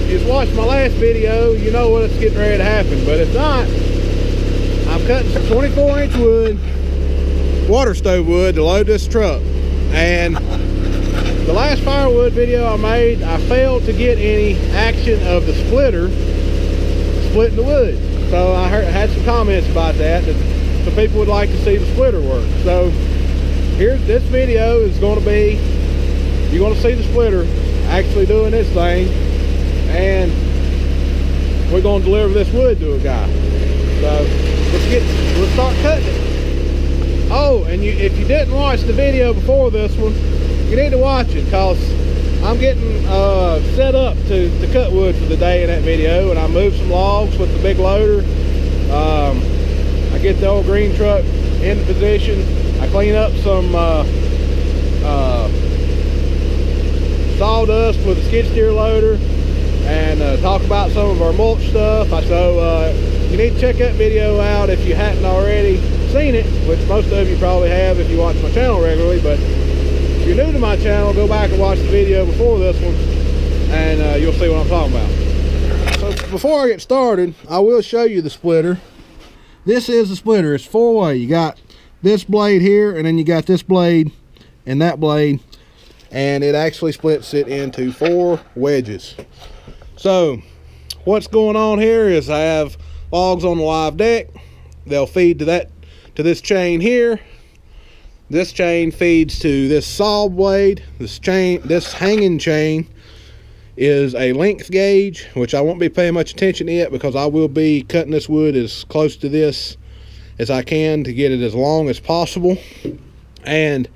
just watched my last video, you know what's getting ready to happen. But if not, I'm cutting some 24-inch wood, water stove wood, to load this truck. And the last firewood video I made, I failed to get any action of the splitter splitting the wood. So I had some comments about that some people would like to see the splitter work. So this video is going to be, you're going to see the splitter actually doing this thing, and we're going to deliver this wood to a guy. So let's start cutting it. Oh, and if you didn't watch the video before this one, you need to watch it, because I'm getting set up to cut wood for the day in that video. And I moved some logs with the big loader. I get the old green truck in position. I clean up some sawdust with a skid steer loader, and talk about some of our mulch stuff. So you need to check that video out if you hadn't already seen it, which most of you probably have if you watch my channel regularly. But if you're new to my channel, go back and watch the video before this one, and you'll see what I'm talking about. So before I get started, I will show you the splitter. This is the splitter. It's 4-way. You got this blade here, and then you got this blade and that blade, and it actually splits it into 4 wedges. So what's going on here is I have logs on the live deck. They'll feed to this chain here. This chain feeds to this saw blade. This hanging chain is a length gauge, which I won't be paying much attention to it, because I will be cutting this wood as close to this as I can to get it as long as possible. And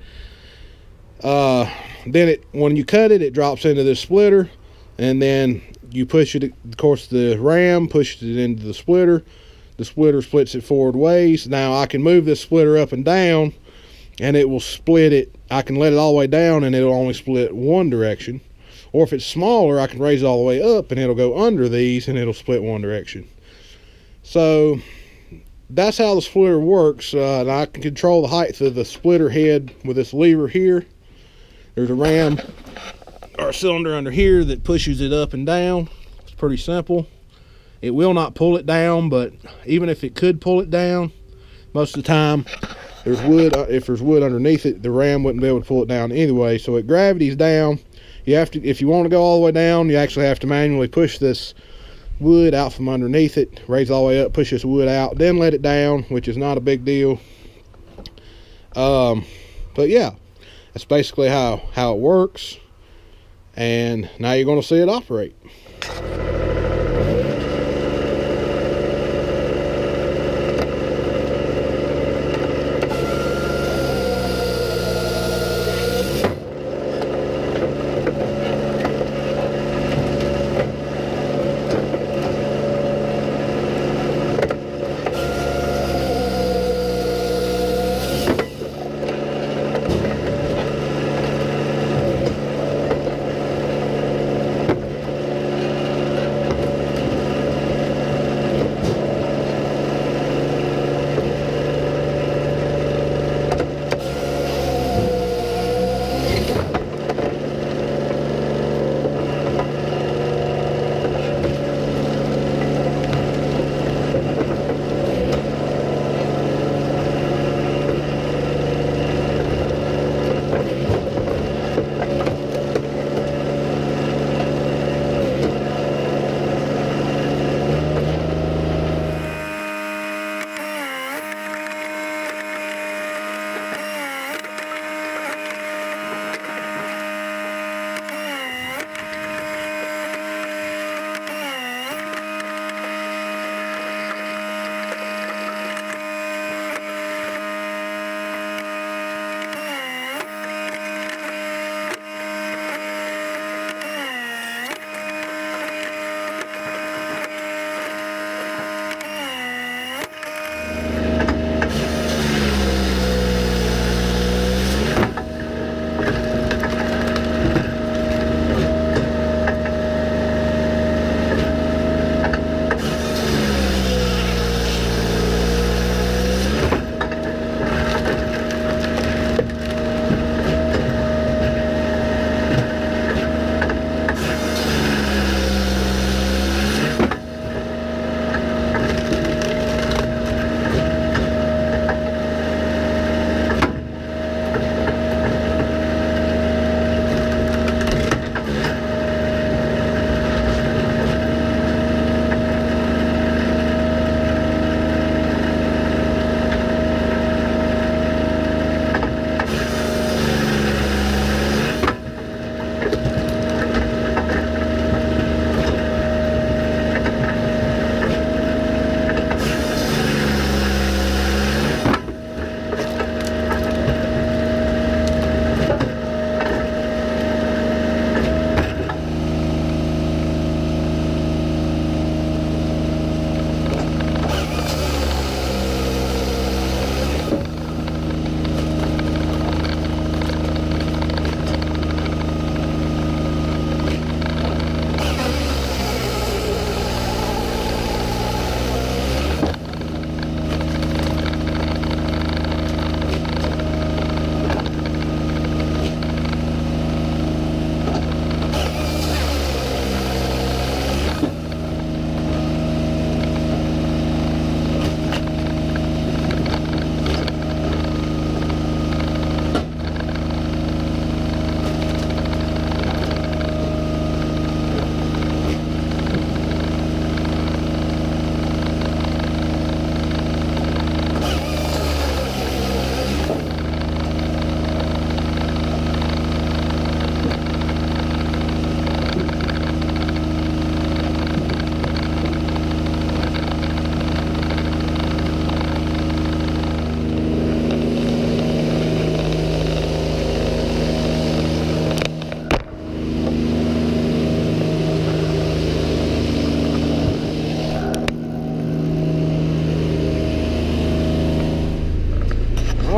then when you cut it, it drops into this splitter, and then you push it, of course the ram pushes it into the splitter. The splitter splits it 4 ways. Now I can move this splitter up and down, and it will split it. I can let it all the way down, and it'll only split one direction. Or if it's smaller, I can raise it all the way up, and it'll go under these, and it'll split one direction. So that's how the splitter works. And I can control the height of the splitter head with this lever here. There's a ram or a cylinder under here that pushes it up and down. It's pretty simple. It will not pull it down, but even if it could pull it down, most of the time there's wood. If there's wood underneath it, the ram wouldn't be able to pull it down anyway. So it gravity's down. You have to, if you want to go all the way down, you actually have to manually push this wood out from underneath it, raise it all the way up, push this wood out, then let it down, which is not a big deal. But yeah, that's basically how it works, and now you're going to see it operate.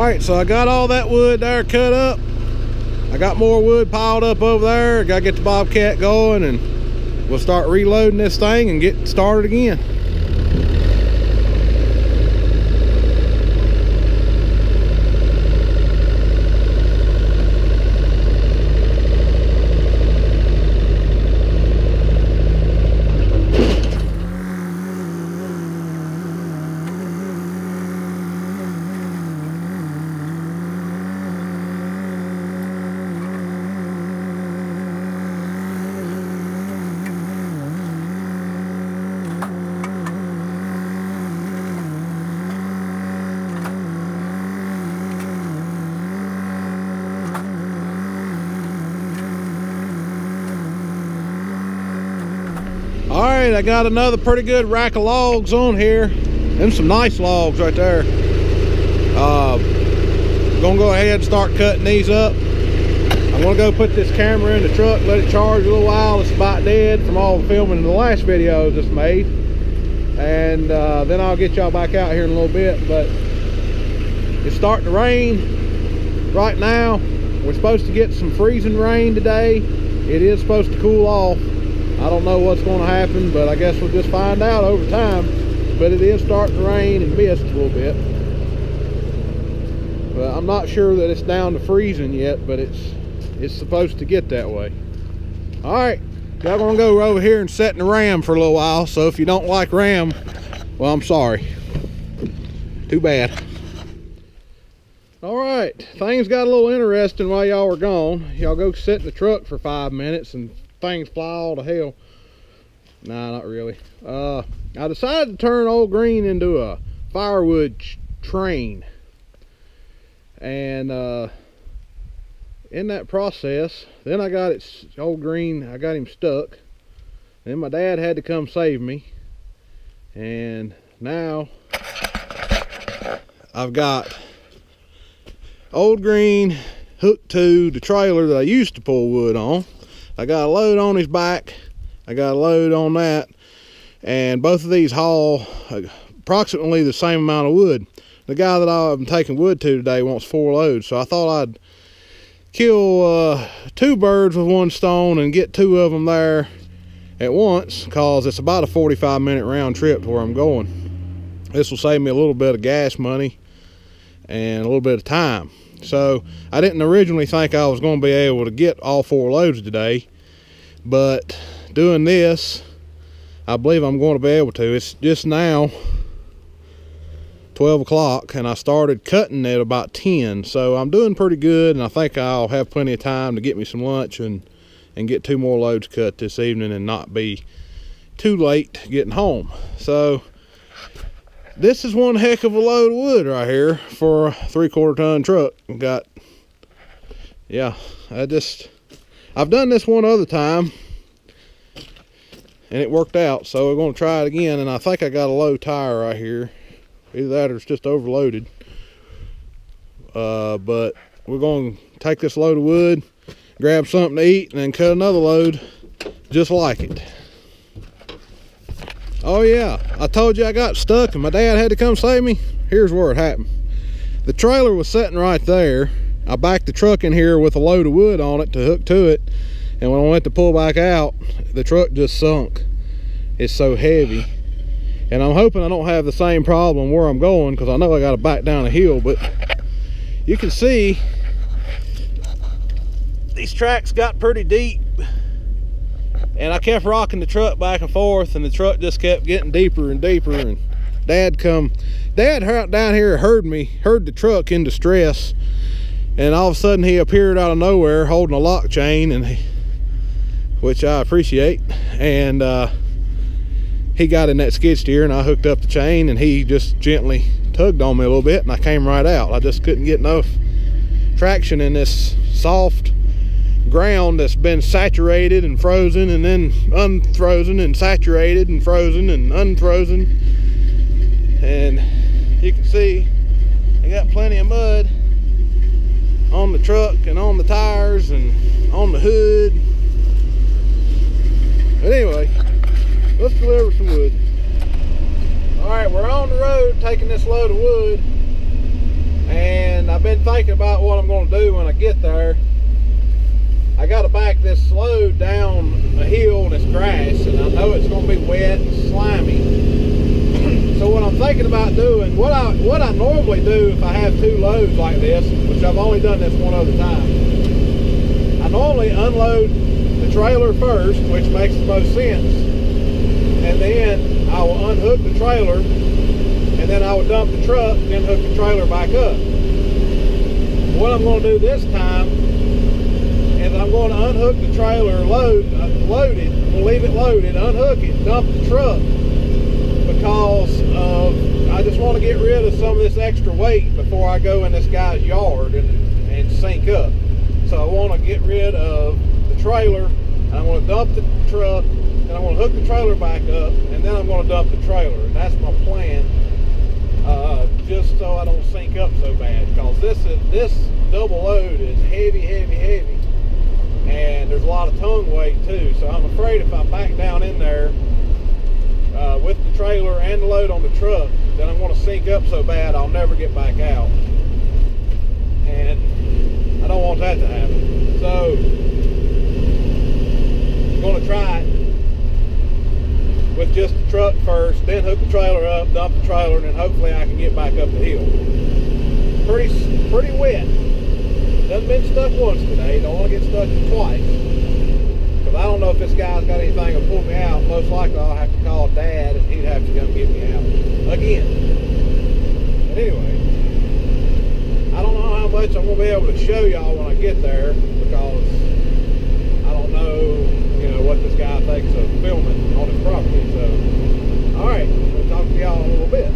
Alright, so I got all that wood there cut up. I got more wood piled up over there. I gotta get the Bobcat going, and we'll start reloading this thing and get started again. Alright, I got another pretty good rack of logs on here. Them some nice logs right there. Gonna go ahead and start cutting these up. I'm gonna go put this camera in the truck, let it charge a little while. It's about dead from all the filming in the last video I just made. And then I'll get y'all back out here in a little bit. But it's starting to rain right now. We're supposed to get some freezing rain today. It is supposed to cool off. I don't know what's going to happen, but I guess we'll just find out over time. But it is starting to rain and mist a little bit. But I'm not sure that it's down to freezing yet, but it's supposed to get that way. All right, y'all gonna go over here and set in the ram for a little while. So if you don't like ram, well, I'm sorry. Too bad. All right, things got a little interesting while y'all were gone. Y'all go sit in the truck for 5 minutes and things fly all to hell. Nah, not really. I decided to turn Old Green into a firewood train, and in that process, then I got Old Green, I got him stuck. Then my dad had to come save me, and now I've got Old Green hooked to the trailer that I used to pull wood on. I got a load on his back, I got a load on that, and both of these haul approximately the same amount of wood. The guy that I'm taking wood to today wants 4 loads, so I thought I'd kill 2 birds with 1 stone and get 2 of them there at once, because it's about a 45-minute round trip to where I'm going. This will save me a little bit of gas money and a little bit of time. So I didn't originally think I was going to be able to get all 4 loads today, but doing this, I believe I'm going to be able to. It's just now 12 o'clock, and I started cutting at about 10, so I'm doing pretty good, and I think I'll have plenty of time to get me some lunch and get 2 more loads cut this evening and not be too late getting home. So this is one heck of a load of wood right here for a 3/4 ton truck. Got, yeah, I've done this one other time and it worked out, so we're going to try it again. And I think I got a low tire right here. Either that or it's just overloaded. But we're going to take this load of wood, grab something to eat, and then cut another load just like it. Oh yeah, I told you I got stuck and my dad had to come save me. Here's where it happened. The trailer was sitting right there. I backed the truck in here with a load of wood on it to hook to it, and when I went to pull back out, the truck just sunk. It's so heavy. And I'm hoping I don't have the same problem where I'm going, because I know I got to back down a hill. But you can see these tracks got pretty deep, and I kept rocking the truck back and forth, and the truck just kept getting deeper and deeper. And Dad down here heard the truck in distress, and all of a sudden he appeared out of nowhere holding a lock chain, and which I appreciate. And he got in that skid steer, and I hooked up the chain, and he just gently tugged on me a little bit, and I came right out. I just couldn't get enough traction in this soft ground that's been saturated and frozen and then unfrozen and saturated and frozen and unfrozen. And you can see I got plenty of mud on the truck and on the tires and on the hood. But anyway, let's deliver some wood. All right, we're on the road taking this load of wood, and I've been thinking about what I'm going to do when I get there. I got to back this load down a hill and it's grass, and I know it's going to be wet and slimy. So what I'm thinking about doing, what I normally do if I have two loads like this, which I've only done this one other time, I normally unload the trailer first, which makes the most sense, and then I will unhook the trailer, and then I will dump the truck, then hook the trailer back up. What I'm going to do this time is I'm going to unhook the trailer loaded, we'll leave it loaded, unhook it, dump the truck, because I just want to get rid of some of this extra weight before I go in this guy's yard and sink up. So I want to get rid of the trailer, and I'm going to dump the truck, and I'm going to hook the trailer back up, and then I'm going to dump the trailer. And that's my plan, just so I don't sink up so bad, because this double load is heavy, and there's a lot of tongue weight too. So I'm afraid if I back down in there with the trailer and the load on the truck, then I'm going to sink up so bad I'll never get back out, and I don't want that to happen. So I'm going to try it with just the truck first, then hook the trailer up, dump the trailer, and then hopefully I can get back up the hill. Pretty wet. Doesn't been stuck once today. Don't want to get stuck twice, because I don't know if this guy's got anything to pull me out. Most likely I'll have to call Dad, and he'd have to come get me out again. But anyway, I don't know how much I'm going to be able to show y'all when I get there, because I don't know, what this guy thinks of filming on his property. So, all right, we'll talk to y'all in a little bit.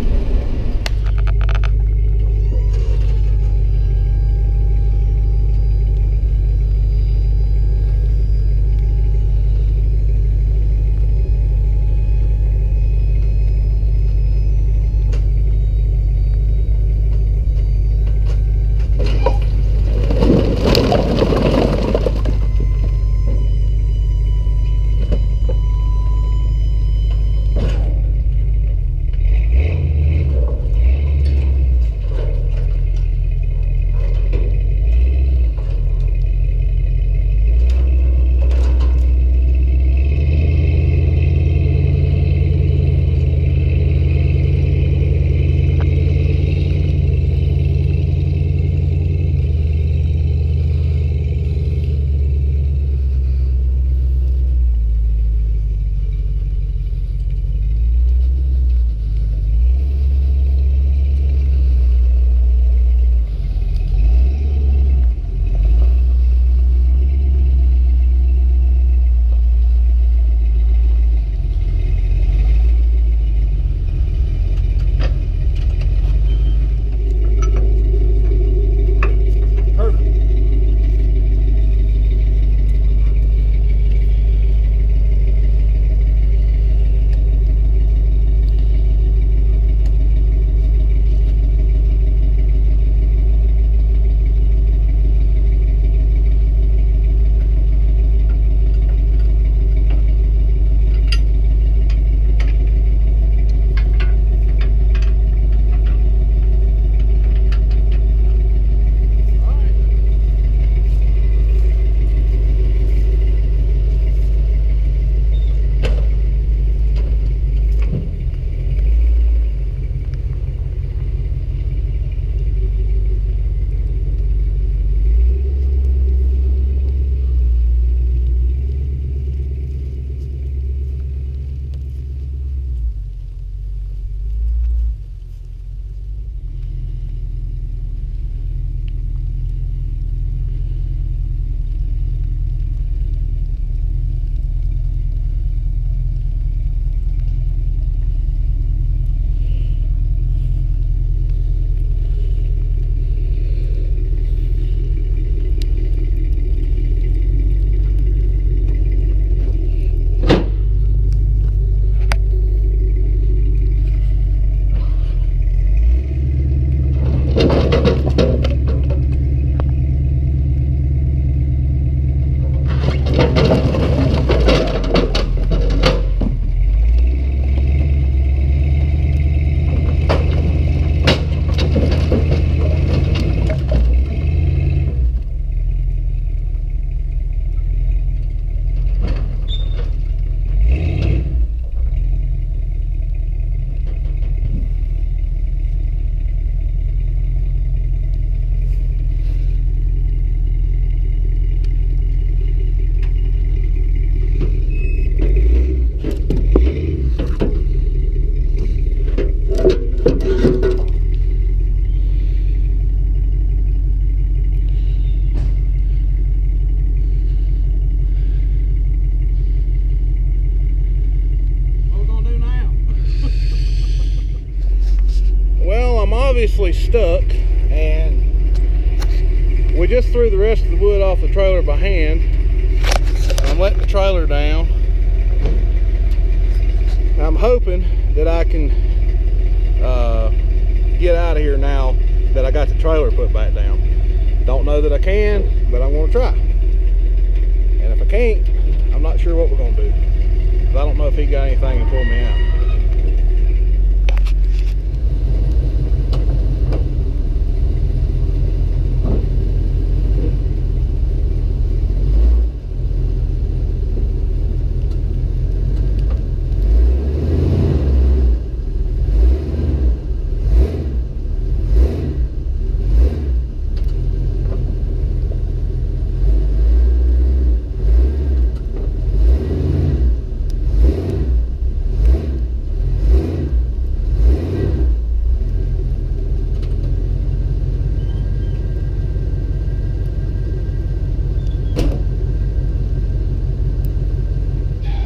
obviously stuck, and we just threw the rest of the wood off the trailer by hand. I'm letting the trailer down. I'm hoping that I can get out of here now that I got the trailer put back down. Don't know that I can, but I'm gonna try. And if I can't, I'm not sure what we're gonna do. I don't know if he got anything to pull me out.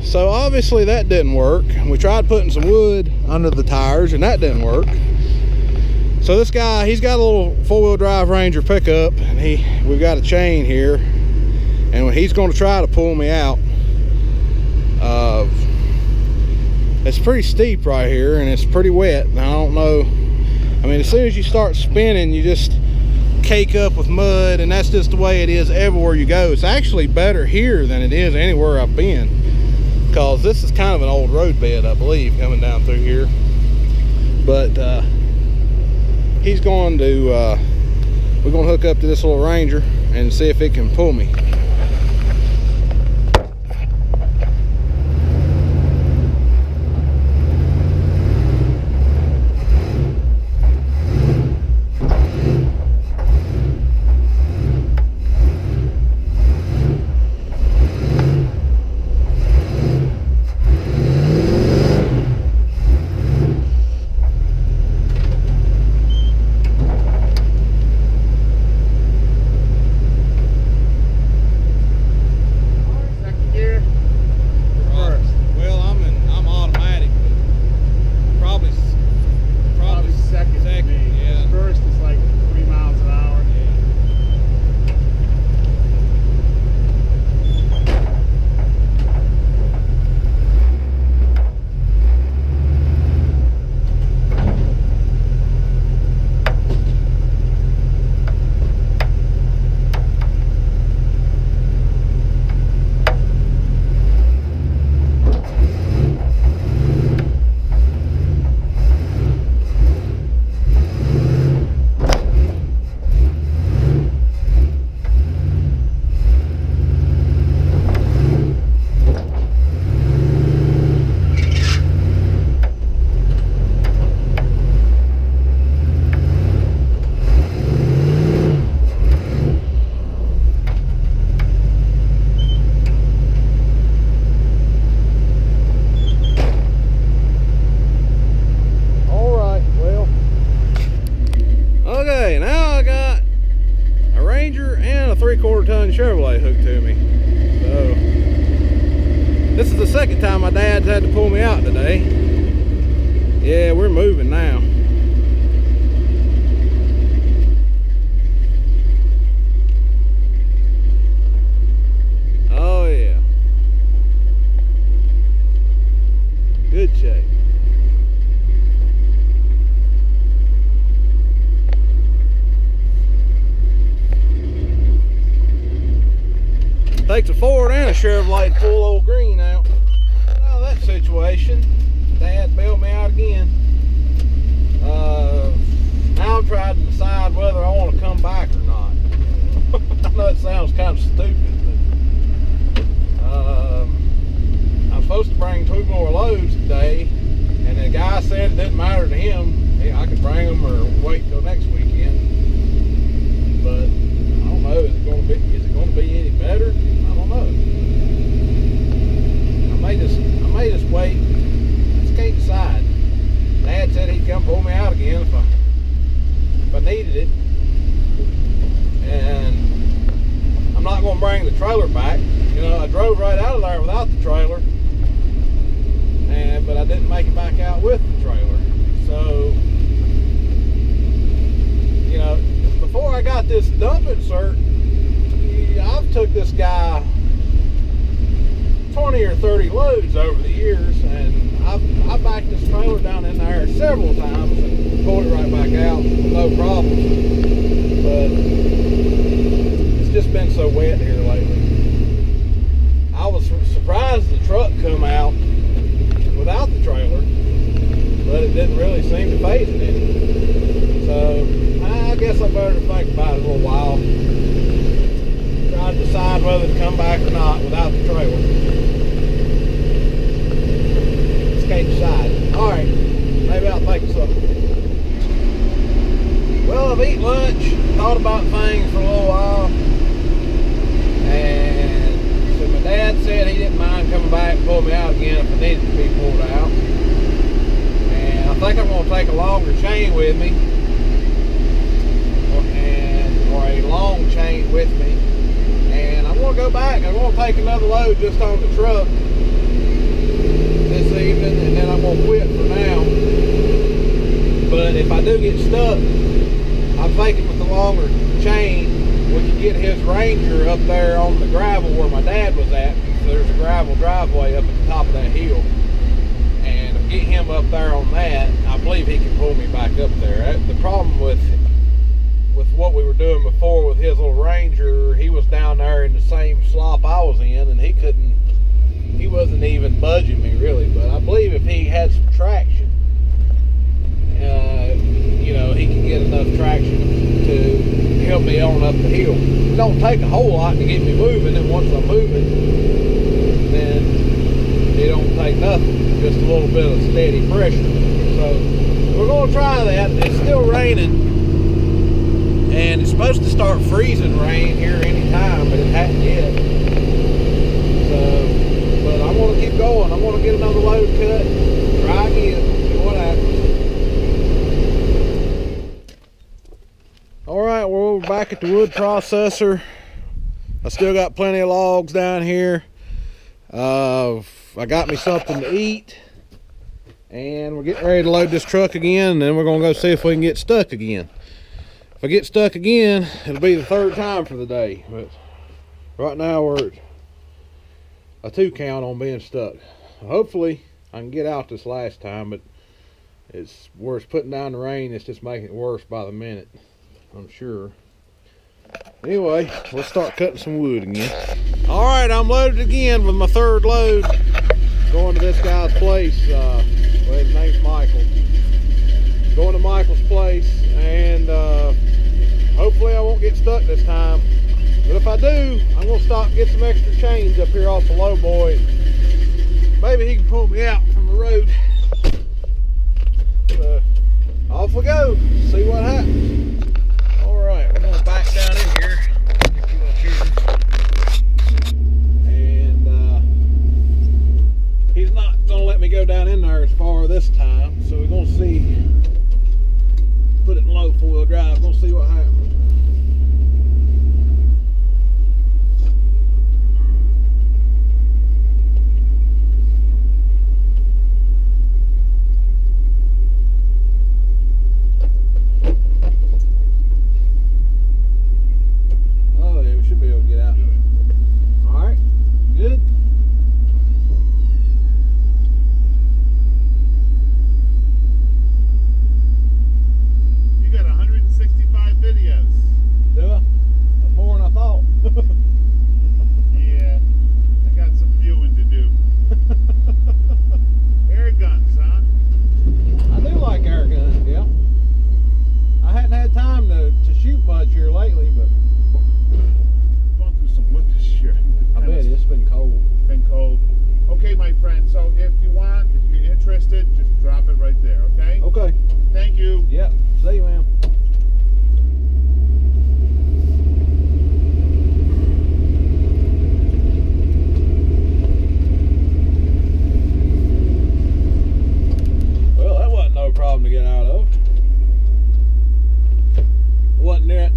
So obviously that didn't work. We tried putting some wood under the tires and that didn't work. So this guy, he's got a little four-wheel drive Ranger pickup, and we've got a chain here, and he's going to try to pull me out. It's pretty steep right here and it's pretty wet. I don't know, I mean, as soon as you start spinning, you just cake up with mud, and that's just the way it is everywhere you go. It's actually better here than it is anywhere I've been, because this is kind of an old road bed, I believe, coming down through here. But he's going to we're going to hook up to this little Ranger and see if it can pull me. Chevrolet hooked to me. So this is the second time my dad's had to pull me out today. Yeah, we're moving now. Oh yeah, good shape. Takes a Ford and a Chevrolet to pull old Green out. Now that situation, Dad bailed me out again. Now I'm trying to decide whether I want to come back or not. I know it sounds kind of stupid, but I'm supposed to bring 2 more loads today, and the guy said it didn't matter to him. I could bring them or wait till next weekend. But I don't know. Is it going to be any better? I don't know. I may just wait. I just can't decide. Dad said he'd come pull me out again if I needed it. And I'm not going to bring the trailer back. You know, I drove right out of there without the trailer, but I didn't make it back out with the trailer. So before I got this dump insert, I've took this guy 20 or 30 loads over the years, and I backed this trailer down in there several times and pulled it right back out with no problems. But it's just been so wet here lately. I was surprised the truck come out without the trailer, but it didn't really seem to phase it any. So I guess I better think about it a little while. Try to decide whether to come back or not without the trailer. Just can't decide. Alright, maybe I'll think of something. Well, I've eaten lunch, thought about things for a little while, and so my dad said he didn't mind coming back and pull me out again if I needed to be pulled out. And I think I'm going to take a longer chain with me, or a long chain with me. And I'm going to go back. I'm going to take another load just on the truck this evening, and then I'm going to quit for now. But if I do get stuck, I'm thinking with the longer chain, we can get his Ranger up there on the gravel where my dad was at. There's a gravel driveway up at the top of that hill. And if I get him up there on that, I believe he can pull me back up there. The problem with what we were doing before with his little Ranger, he was down there in the same slop I was in, and he wasn't even budging me really. But I believe if he had some traction, you know, he can get enough traction to help me on up the hill. It don't take a whole lot to get me moving, and once I'm moving, then it don't take nothing, just a little bit of steady pressure. So we're going to try that. It's still raining, and it's supposed to start freezing rain here anytime, but it hadn't yet. So, but I'm going to keep going. I'm going to get another load cut, try again, see what happens. All right, we're back at the wood processor. I still got plenty of logs down here. I got me something to eat, and we're getting ready to load this truck again, and then we're going to go see if we can get stuck again. If I get stuck again, it'll be the third time for the day, but right now we're at a 2 count on being stuck. Hopefully I can get out this last time, but it's where it's putting down the rain, it's just making it worse by the minute, I'm sure. Anyway, let's start cutting some wood again. All right, I'm loaded again with my third load, going to this guy's place. Well, his name's Michael. Going to Michael's place, and hopefully I won't get stuck this time. But if I do, I'm going to stop and get some extra chains up here off the low boy. Maybe he can pull me out from the road. So, off we go, see what happens. Alright, we're going to back down in here. And he's not going to let me go down in there as far this time. So we're going to see. Put it in low 4-wheel drive. We're going to see what happens.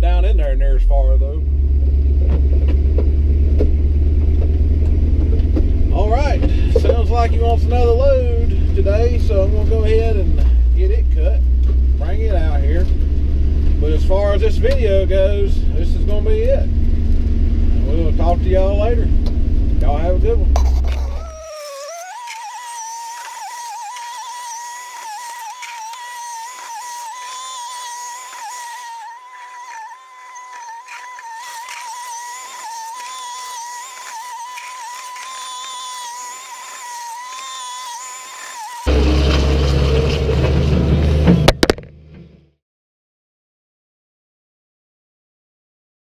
Down in there near as far though. All right, sounds like he wants another load today, so I'm gonna go ahead and get it cut, bring it out here. But as far as this video goes, this is going to be it. And we'll talk to y'all later. Y'all have a good one.